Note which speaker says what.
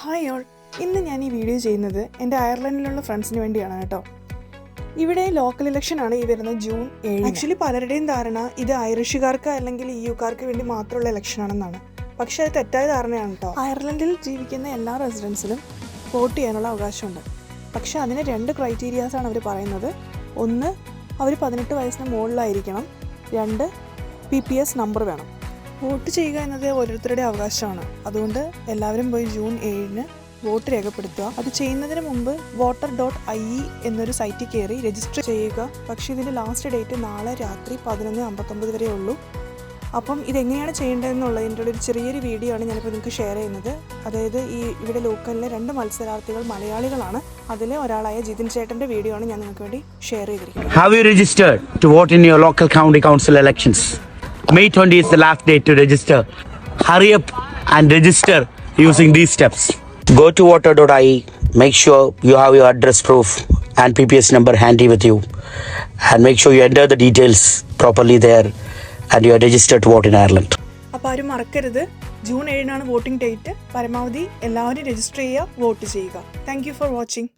Speaker 1: Hi all, ഇന്ന് ഞാൻ ഈ വീഡിയോ ചെയ്യുന്നത് എൻ്റെ അയർലൻഡിലുള്ള ഫ്രണ്ട്സിന് വേണ്ടിയാണ് കേട്ടോ. ഇവിടെ ലോക്കൽ ഇലക്ഷനാണ് ഈ വരുന്ന ജൂൺ 7. ആക്ച്വലി പലരുടെയും ധാരണ ഇത് ഐറിഷുകാർക്ക് അല്ലെങ്കിൽ യുക്കാർക്ക് വേണ്ടി മാത്രമുള്ള ഇലക്ഷനാണെന്നാണ്. പക്ഷേ അത് തെറ്റായ ധാരണയാണ് കേട്ടോ. അയർലൻഡിൽ ജീവിക്കുന്ന എല്ലാ റെസിഡൻസിനും വോട്ട് ചെയ്യാനുള്ള അവകാശമുണ്ട്. പക്ഷേ അതിന് 2 ക്രൈറ്റീരിയാസാണ് അവർ പറയുന്നത്. ഒന്ന്, അവർ 18 വയസ്സിന് മുകളിലായിരിക്കണം. 2, PPS നമ്പർ വേണം. വോട്ട് ചെയ്യുക എന്നത് ഓരോരുത്തരുടെ അവകാശമാണ്. അതുകൊണ്ട് എല്ലാവരും പോയി ജൂൺ 7 വോട്ട് രേഖപ്പെടുത്തുക. അത് ചെയ്യുന്നതിന് മുമ്പ് voter.ie എന്നൊരു സൈറ്റിൽ കയറി രജിസ്റ്റർ ചെയ്യുക. പക്ഷേ ഇതിൻ്റെ ലാസ്റ്റ് ഡേറ്റ് നാളെ രാത്രി 11:59 വരെ ഉള്ളൂ. അപ്പം ഇതെങ്ങനെയാണ് ചെയ്യേണ്ടതെന്നുള്ളതിൻ്റെ ഒരു ചെറിയൊരു വീഡിയോ ആണ് ഞാനിപ്പോൾ നിങ്ങൾക്ക് ഷെയർ ചെയ്യുന്നത്. അതായത് ഇവിടെ ലോക്കലിലെ 2 മത്സരാർത്ഥികൾ മലയാളികളാണ്. അതിലെ ഒരാളായ ജിതിൻ ചേട്ടൻ്റെ വീഡിയോ ആണ് ഞാൻ നിങ്ങൾക്ക് വേണ്ടി ഷെയർ ചെയ്തിരിക്കുന്നത്.
Speaker 2: Have you registered to vote in your local county council elections? May 20 is the last date to register. Hurry up and register using these steps. Go to voter.ie. Make sure you have your address proof and PPS number handy with you. And make sure you enter the details properly there and you are registered to vote in Ireland.
Speaker 1: അപ്പോൾ ആരും മറക്കരുത്, June 7 voting date. പരമാവധി എല്ലാവരും register ചെയ്യുക, vote ചെയ്യുക. Thank you for watching.